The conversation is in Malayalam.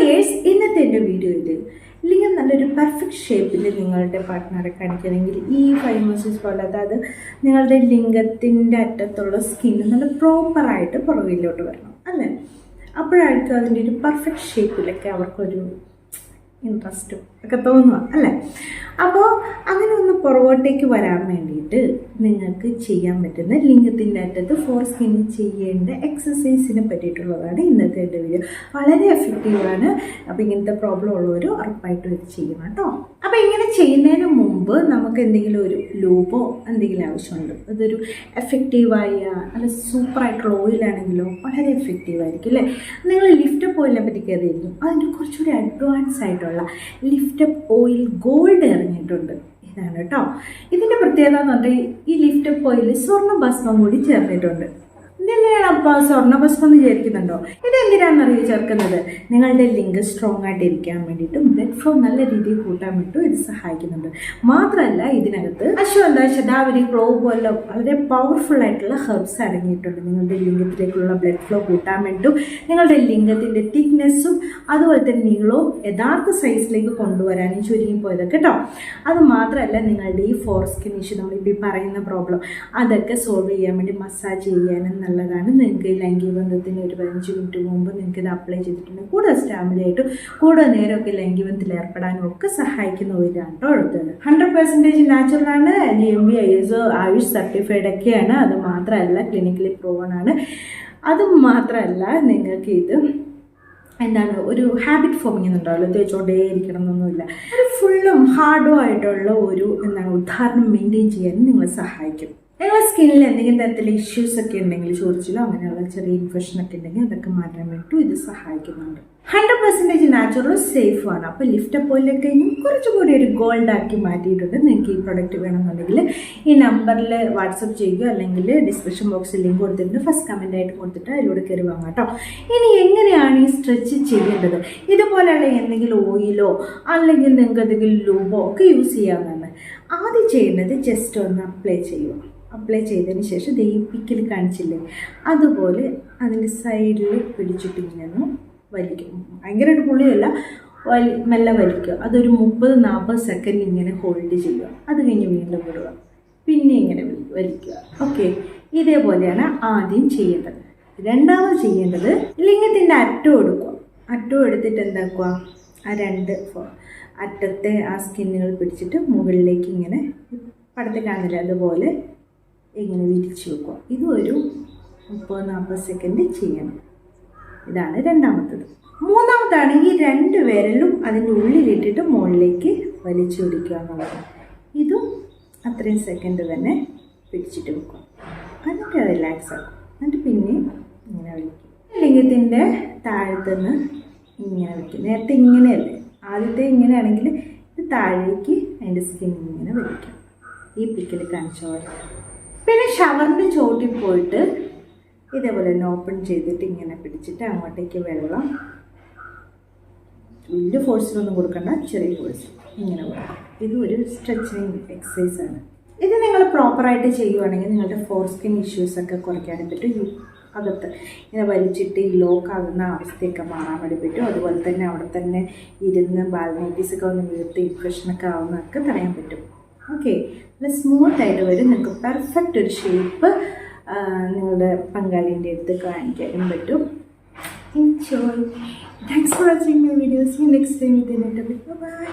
യേഴ്സ് ഇന്നത്തെ എൻ്റെ വീഡിയോയിൽ ലിംഗം നല്ലൊരു പെർഫെക്റ്റ് ഷേപ്പിൽ നിങ്ങളുടെ പാർട്ട്ണറെ കാണിക്കണമെങ്കിൽ ഈ 5 മസിൽസ് പോലെ, അതായത് നിങ്ങളുടെ ലിംഗത്തിൻ്റെ അറ്റത്തുള്ള സ്കിന്ന് നല്ല പ്രോപ്പറായിട്ട് പുറകിലോട്ട് വരണം അല്ലേ. അപ്പോഴായിരിക്കും അതിൻ്റെ ഒരു പെർഫെക്റ്റ് ഷേപ്പിലൊക്കെ അവർക്കൊരു ഇൻട്രസ്റ്റും ഒക്കെ തോന്നുക അല്ലേ. അപ്പോൾ അങ്ങനെ ഒന്ന് പുറകോട്ടേക്ക് വരാൻ വേണ്ടിയിട്ട് നിങ്ങൾക്ക് ചെയ്യാൻ പറ്റുന്ന ലിംഗത്തിൻ്റെ അറ്റത്ത് ഫോർ സ്കിന്നിൽ ചെയ്യേണ്ട എക്സസൈസിനെ പറ്റിയിട്ടുള്ളതാണ് ഇന്നത്തെ എൻ്റെ വീഡിയോ. വളരെ എഫക്റ്റീവാണ്. അപ്പോൾ ഇങ്ങനത്തെ പ്രോബ്ലം ഉള്ളവർ ഉറപ്പായിട്ടും ഇത് ചെയ്യണം കേട്ടോ. അപ്പോൾ ഇങ്ങനെ ചെയ്യുന്നതിന് മുമ്പ് നമുക്ക് എന്തെങ്കിലും ഒരു ലൂബോ എന്തെങ്കിലും ആവശ്യമുണ്ട്. അതൊരു എഫക്റ്റീവായ നല്ല സൂപ്പറായിട്ടുള്ള ഓയിലാണെങ്കിലോ വളരെ എഫക്റ്റീവായിരിക്കും അല്ലേ. നിങ്ങൾ ലിഫ്റ്റപ്പ് ഓയിലിനെ പറ്റി കയറിയിരിക്കും. അതിൻ്റെ കുറച്ചുകൂടി അഡ്വാൻസ് ആയിട്ടുള്ള ലിഫ്റ്റപ്പ് ഓയിൽ ഗോൾഡ് ഇറങ്ങിയിട്ടുണ്ട്. ഇതാണ് കേട്ടോ ഇതിൻ്റെ പ്രത്യേകത എന്ന് പറഞ്ഞാൽ ഈ ലിഫ്റ്റപ്പ് ഓയിലിൽ സ്വർണ്ണ ഭസ്മം കൂടി ചേർന്നിട്ടുണ്ട്. ഇതെന്തിനാണ് അപ്പോൾ സ്വർണ്ണ ഭസ്മം എന്ന് വിചാരിക്കുന്നുണ്ടോ? ഇതെന്തിനാണെന്നറിയോ ചേർക്കുന്നത്? നിങ്ങളുടെ ലിംഗം സ്ട്രോങ് ആയിട്ട് ഇരിക്കാൻ വേണ്ടിയിട്ടും ബ്ലഡ് ഫ്ലോ നല്ല രീതിയിൽ കൂട്ടാൻ വേണ്ടിയിട്ടും ഇത് സഹായിക്കുന്നുണ്ട്. മാത്രമല്ല ഇതിനകത്ത് അശ്വഗന്ധ, ശതാവരി, ക്ലോവ് പോലെ വളരെ പവർഫുൾ ആയിട്ടുള്ള ഹെർബ്സ് അടങ്ങിയിട്ടുണ്ട്. നിങ്ങളുടെ ലിംഗത്തിലേക്കുള്ള ബ്ലഡ് ഫ്ലോ കൂട്ടാൻ വേണ്ടിയിട്ടും നിങ്ങളുടെ ലിംഗത്തിൻ്റെ തിക്നെസ്സും അതുപോലെ തന്നെ നീളവും യഥാർത്ഥ സൈസിലേക്ക് കൊണ്ടുവരാനും ചുരുങ്ങിപ്പോയതൊക്കെ കേട്ടോ. അത് മാത്രമല്ല നിങ്ങളുടെ ഈ ഫോർ സ്കിൻ ഇഷ്യൂ, നമ്മളിപ്പോൾ ഈ പറയുന്ന പ്രോബ്ലം, അതൊക്കെ സോൾവ് ചെയ്യാൻ വേണ്ടി മസാജ് ചെയ്യാനും നല്ലതാണ്. നിങ്ങൾക്ക് ഈ ലൈംഗിക ബന്ധത്തിന് ഒരു 15 മിനിറ്റ് മുമ്പ് നിങ്ങൾക്ക് ഇത് അപ്ലൈ ചെയ്തിട്ടുണ്ടെങ്കിൽ കൂടുതൽ സ്റ്റാമിനയായിട്ടും കൂടുതൽ നേരമൊക്കെ ലൈംഗിക ബന്ധത്തിൽ ഏർപ്പെടാനും ഒക്കെ സഹായിക്കുന്ന ഒരാണ് കേട്ടോ എടുത്തത്. 100% നാച്ചുറലാണ്. GMB ISO ആയുഷ് സർട്ടിഫൈഡ് ഒക്കെയാണ്. അത് മാത്രമല്ല ക്ലിനിക്കലി പ്രൂവൺ ആണ്. അത് മാത്രമല്ല നിങ്ങൾക്ക് ഇത് എന്താണ് ഒരു ഹാബിറ്റ് ഫോമിങ് ഉണ്ടാവില്ല, തേച്ചുകൊണ്ടേ ഇരിക്കണം എന്നൊന്നുമില്ല. ഒരു ഫുള്ളും ഹാർഡും ആയിട്ടുള്ള ഒരു ഉദാഹരണം മെയിൻറ്റെയിൻ ചെയ്യാനും നിങ്ങളെ സഹായിക്കും. നിങ്ങളുടെ സ്കിന്നിൽ എന്തെങ്കിലും തരത്തിലുള്ള ഇഷ്യൂസ് ഒക്കെ ഉണ്ടെങ്കിൽ, ചോദിച്ചില്ലോ അങ്ങനെയുള്ള ചെറിയ ഇൻഫെക്ഷനൊക്കെ ഉണ്ടെങ്കിൽ അതൊക്കെ മാറ്റാൻ വേണ്ടിയിട്ടും ഇത് സഹായിക്കുന്നുണ്ട്. 100% നാച്ചുറൽ സേഫുമാണ്. അപ്പോൾ ലിഫ്റ്റപ്പ് ഓയിലൊക്കെ കഴിഞ്ഞ് കുറച്ചും കൂടി ഒരു ഗോൾഡാക്കി മാറ്റിയിട്ടുണ്ട്. നിങ്ങൾക്ക് ഈ പ്രൊഡക്റ്റ് വേണമെന്നുണ്ടെങ്കിൽ ഈ നമ്പറിൽ വാട്സപ്പ് ചെയ്യുക, അല്ലെങ്കിൽ ഡിസ്ക്രിപ്ഷൻ ബോക്സിൽ ലിങ്ക് കൊടുത്തിട്ടുണ്ട്. ഫസ്റ്റ് കമൻ്റ് ആയിട്ട് കൊടുത്തിട്ട് അതിലൂടെ കയറി വാങ്ങാം കേട്ടോ. ഇനി എങ്ങനെയാണ് ഈ സ്ട്രെച്ച് ചെയ്യേണ്ടത്? ഇതുപോലെയുള്ള എന്തെങ്കിലും ഓയിലോ അല്ലെങ്കിൽ നിങ്ങൾക്ക് എന്തെങ്കിലും ലൂബോ ഒക്കെ യൂസ് ചെയ്യാവുന്നതാണ്. ആദ്യം ചെയ്യേണ്ടത് ജസ്റ്റ് ഒന്ന് അപ്ലൈ ചെയ്യുക. അപ്ലൈ ചെയ്തതിന് ശേഷം ദയിപ്പിക്കൽ കാണിച്ചില്ലേ, അതുപോലെ അതിൻ്റെ സൈഡിൽ പിടിച്ചിട്ട് ഇങ്ങനെ ഒന്ന് വലിക്കും. ഭയങ്കരമായിട്ട് പുളിയല്ല, മെല്ലെ വലിക്കുക. അതൊരു 30-40 സെക്കൻഡ് ഇങ്ങനെ ഹോൾഡ് ചെയ്യുക. അത് കഴിഞ്ഞ് വീണ്ടും വിടുക, പിന്നെ ഇങ്ങനെ വലിക്കുക. ഓക്കെ, ഇതേപോലെയാണ് ആദ്യം ചെയ്യേണ്ടത്. രണ്ടാമത് ചെയ്യേണ്ടത് ലിംഗത്തിൻ്റെ അറ്റം എടുക്കുക. അറ്റം എടുത്തിട്ട് എന്താക്കുക, ആ 2 അറ്റത്തെ ആ സ്കിന്നുകൾ പിടിച്ചിട്ട് മുകളിലേക്ക് ഇങ്ങനെ പടത്തിൽ കാണില്ല അതുപോലെ ഇങ്ങനെ വിരിച്ചു വെക്കുക. ഇത് ഒരു 30-40 സെക്കൻഡ് ചെയ്യണം. ഇതാണ് രണ്ടാമത്തത്. മൂന്നാമതാണ് ഈ 2 വിരലും അതിൻ്റെ ഉള്ളിലിട്ടിട്ട് മുകളിലേക്ക് വലിച്ചു പിടിക്കുക എന്നുള്ളത്. ഇതും അത്രയും സെക്കൻഡ് തന്നെ പിടിച്ചിട്ട് വെക്കുക. എന്നിട്ട് റിലാക്സ് ആക്കും. എന്നിട്ട് പിന്നെ ഇങ്ങനെ വലിക്കും. ലിംഗത്തിൻ്റെ താഴത്തുനിന്ന് ഇങ്ങനെ വയ്ക്കും. നേരത്തെ ഇങ്ങനെയല്ലേ, ആദ്യത്തെ ഇങ്ങനെയാണെങ്കിൽ ഇത് താഴേക്ക് അതിൻ്റെ സ്കിൻ ഇങ്ങനെ വലിക്കും. ഈ പിക്കിൽ കാണിച്ച പോലെ. പിന്നെ ഷവറിൻ്റെ ചോട്ടിൽ പോയിട്ട് ഇതേപോലെ തന്നെ ഓപ്പൺ ചെയ്തിട്ട് ഇങ്ങനെ പിടിച്ചിട്ട് അങ്ങോട്ടേക്ക് വെള്ളം വലിയ ഫോഴ്സിലൊന്നും കൊടുക്കണ്ട, ചെറിയ ഫോഴ്സ് ഇങ്ങനെ കൊടുക്കും. ഇതും ഒരു സ്ട്രെച്ചിങ് എക്സസൈസാണ്. ഇത് നിങ്ങൾ പ്രോപ്പറായിട്ട് ചെയ്യുവാണെങ്കിൽ നിങ്ങളുടെ ഫോർ സ്കിൻ ഇഷ്യൂസൊക്കെ കുറയ്ക്കാനും പറ്റും. ഈ അകത്ത് ഇങ്ങനെ വലിച്ചിട്ട് ഈ ലോക്കാകുന്ന അവസ്ഥയൊക്കെ മാറാൻ വേണ്ടി പറ്റും. അതുപോലെ തന്നെ അവിടെ തന്നെ ഇരുന്ന് ബാൽനൈറ്റീസൊക്കെ ഒന്ന് വീർത്ത് ഇൻഫെക്ഷനൊക്കെ ആവുന്നതൊക്കെ തടയാൻ പറ്റും. ഓക്കെ, നല്ല സ്മൂത്തായിട്ട് വരും. നിങ്ങൾക്ക് പെർഫെക്റ്റ് ഒരു ഷേപ്പ് നിങ്ങളുടെ പങ്കാളിൻ്റെ അടുത്ത് കാണിക്കാനും പറ്റും. Enjoy. Thanks for watching my videos. Next time with a new topic. By.